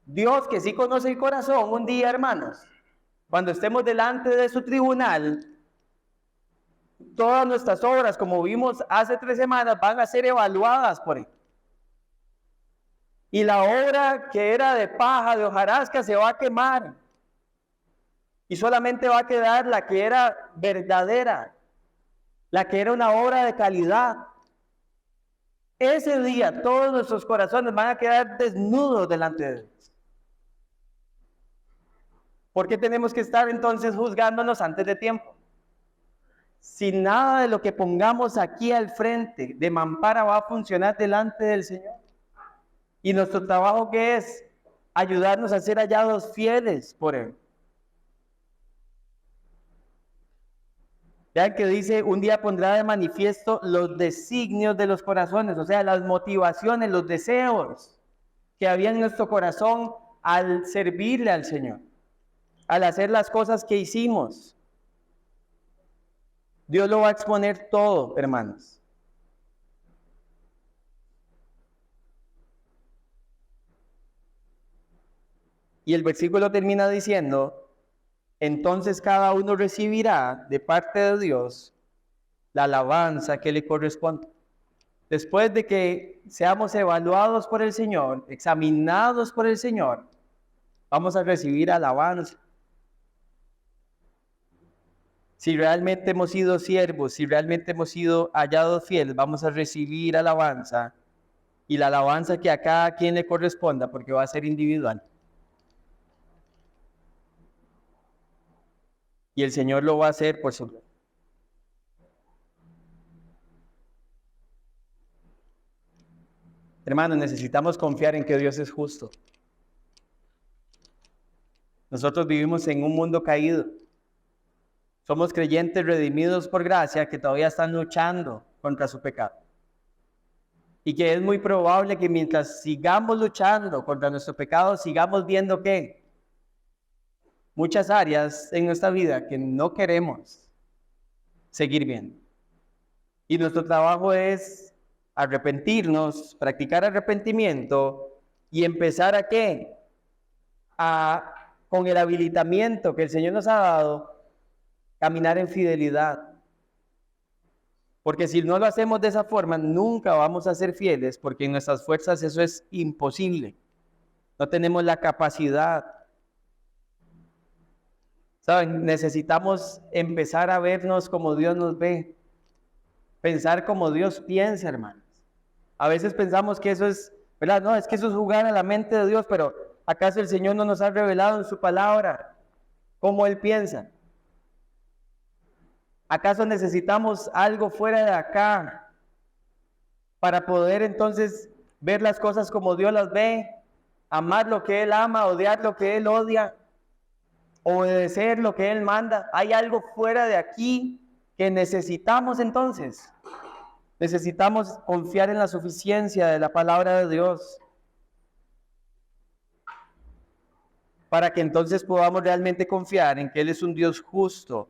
Dios, que sí conoce el corazón, un día, hermanos, cuando estemos delante de su tribunal, todas nuestras obras, como vimos hace 3 semanas, van a ser evaluadas por Él. Y la obra que era de paja, de hojarasca, se va a quemar. Y solamente va a quedar la que era verdadera, la que era una obra de calidad. Ese día todos nuestros corazones van a quedar desnudos delante de Dios. ¿Por qué tenemos que estar entonces juzgándonos antes de tiempo? Si nada de lo que pongamos aquí al frente de mampara va a funcionar delante del Señor. Y nuestro trabajo, ¿qué es? Ayudarnos a ser hallados fieles por Él. Vean que dice, un día pondrá de manifiesto los designios de los corazones, o sea, las motivaciones, los deseos que había en nuestro corazón al servirle al Señor, al hacer las cosas que hicimos. Dios lo va a exponer todo, hermanos. Y el versículo termina diciendo, entonces cada uno recibirá de parte de Dios la alabanza que le corresponde. Después de que seamos evaluados por el Señor, examinados por el Señor, vamos a recibir alabanza. Si realmente hemos sido siervos, si realmente hemos sido hallados fieles, vamos a recibir alabanza. Y la alabanza que a cada quien le corresponda, porque va a ser individual. Y el Señor lo va a hacer por su gloria. Hermanos, necesitamos confiar en que Dios es justo. Nosotros vivimos en un mundo caído. Somos creyentes redimidos por gracia que todavía están luchando contra su pecado. Y que es muy probable que mientras sigamos luchando contra nuestro pecado, sigamos viendo que muchas áreas en nuestra vida que no queremos seguir viendo. Y nuestro trabajo es arrepentirnos, practicar arrepentimiento y empezar ¿a qué? Con el habilitamiento que el Señor nos ha dado, caminar en fidelidad. Porque si no lo hacemos de esa forma, nunca vamos a ser fieles, porque en nuestras fuerzas eso es imposible. No tenemos la capacidad. ¿Saben? Necesitamos empezar a vernos como Dios nos ve. Pensar como Dios piensa, hermanos. A veces pensamos que eso es, ¿verdad? No, es que eso es jugar a la mente de Dios, pero ¿acaso el Señor no nos ha revelado en su palabra cómo Él piensa? ¿Acaso necesitamos algo fuera de acá para poder entonces ver las cosas como Dios las ve? Amar lo que Él ama, odiar lo que Él odia, obedecer lo que Él manda. ¿Hay algo fuera de aquí que necesitamos entonces? Necesitamos confiar en la suficiencia de la palabra de Dios para que entonces podamos realmente confiar en que Él es un Dios justo.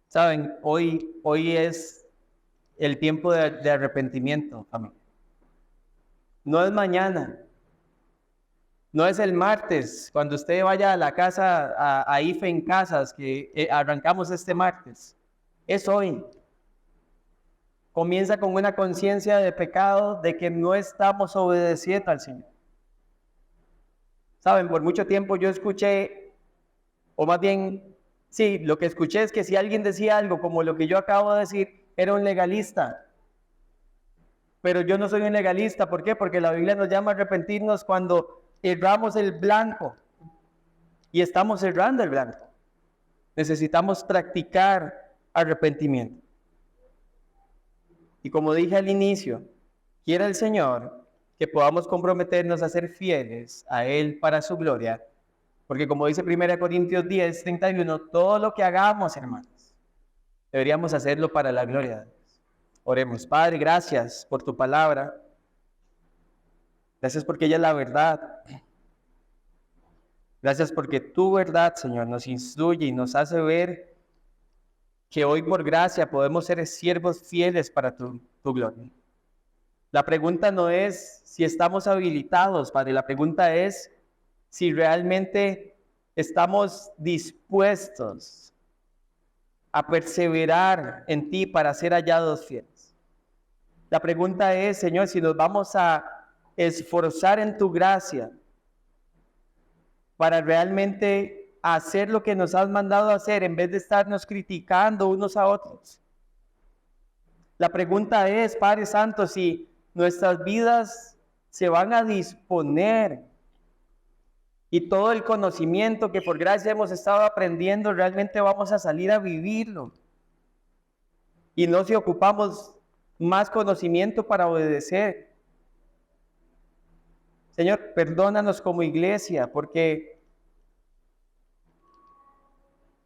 Saben, hoy es el tiempo de arrepentimiento, familia. No es mañana. No es el martes, cuando usted vaya a la casa, a IFE en Casas, que arrancamos este martes. Es hoy. Comienza con una conciencia de pecado, de que no estamos obedeciendo al Señor. Saben, por mucho tiempo yo escuché, o más bien, sí, lo que escuché es que si alguien decía algo como lo que yo acabo de decir, era un legalista. Pero yo no soy un legalista, ¿por qué? Porque la Biblia nos llama a arrepentirnos cuando erramos el blanco. Y estamos errando el blanco. Necesitamos practicar arrepentimiento. Y como dije al inicio, quiera el Señor que podamos comprometernos a ser fieles a Él para su gloria. Porque como dice 1 Corintios 10:31, todo lo que hagamos, hermanos, deberíamos hacerlo para la gloria de Dios. Oremos. Padre, gracias por tu palabra. Gracias porque ella es la verdad. Gracias porque tu verdad, Señor, nos instruye y nos hace ver que hoy por gracia podemos ser siervos fieles para tu gloria. La pregunta no es si estamos habilitados, Padre. La pregunta es si realmente estamos dispuestos a perseverar en ti para ser hallados fieles. La pregunta es, Señor, si nos vamos a esforzar en tu gracia para realmente hacer lo que nos has mandado a hacer en vez de estarnos criticando unos a otros. La pregunta es, Padre Santo, si nuestras vidas se van a disponer y todo el conocimiento que por gracia hemos estado aprendiendo, realmente vamos a salir a vivirlo. Y no si ocupamos más conocimiento para obedecer. Señor, perdónanos como iglesia, porque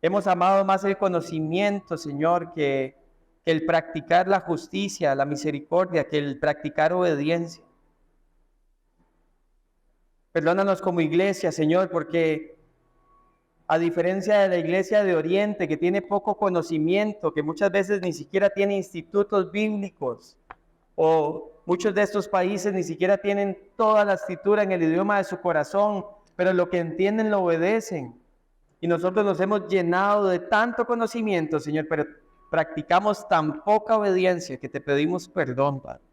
hemos amado más el conocimiento, Señor, que el practicar la justicia, la misericordia, que el practicar obediencia. Perdónanos como iglesia, Señor, porque a diferencia de la iglesia de Oriente, que tiene poco conocimiento, que muchas veces ni siquiera tiene institutos bíblicos, o muchos de estos países ni siquiera tienen toda la escritura en el idioma de su corazón, pero lo que entienden lo obedecen. Y nosotros nos hemos llenado de tanto conocimiento, Señor, pero practicamos tan poca obediencia que te pedimos perdón, Padre.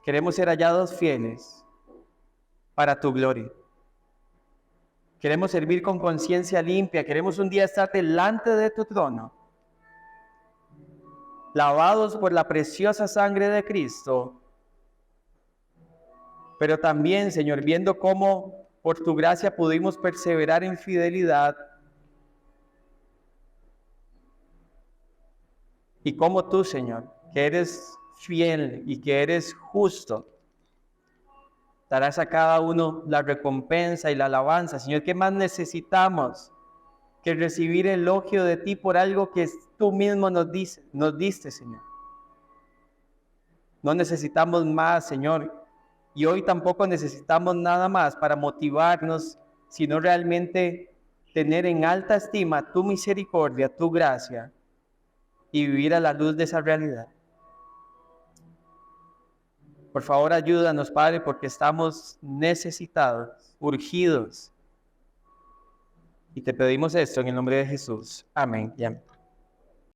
Queremos ser hallados fieles para tu gloria. Queremos servir con conciencia limpia. Queremos un día estar delante de tu trono, lavados por la preciosa sangre de Cristo. Pero también, Señor, viendo cómo por tu gracia pudimos perseverar en fidelidad. Y cómo tú, Señor, que eres fiel y que eres justo, darás a cada uno la recompensa y la alabanza. Señor, ¿qué más necesitamos que recibir elogio de ti por algo que tú mismo nos diste, Señor? No necesitamos más, Señor. Y hoy tampoco necesitamos nada más para motivarnos, sino realmente tener en alta estima tu misericordia, tu gracia, y vivir a la luz de esa realidad. Por favor, ayúdanos, Padre, porque estamos necesitados, urgidos. Y te pedimos esto en el nombre de Jesús. Amén y amén.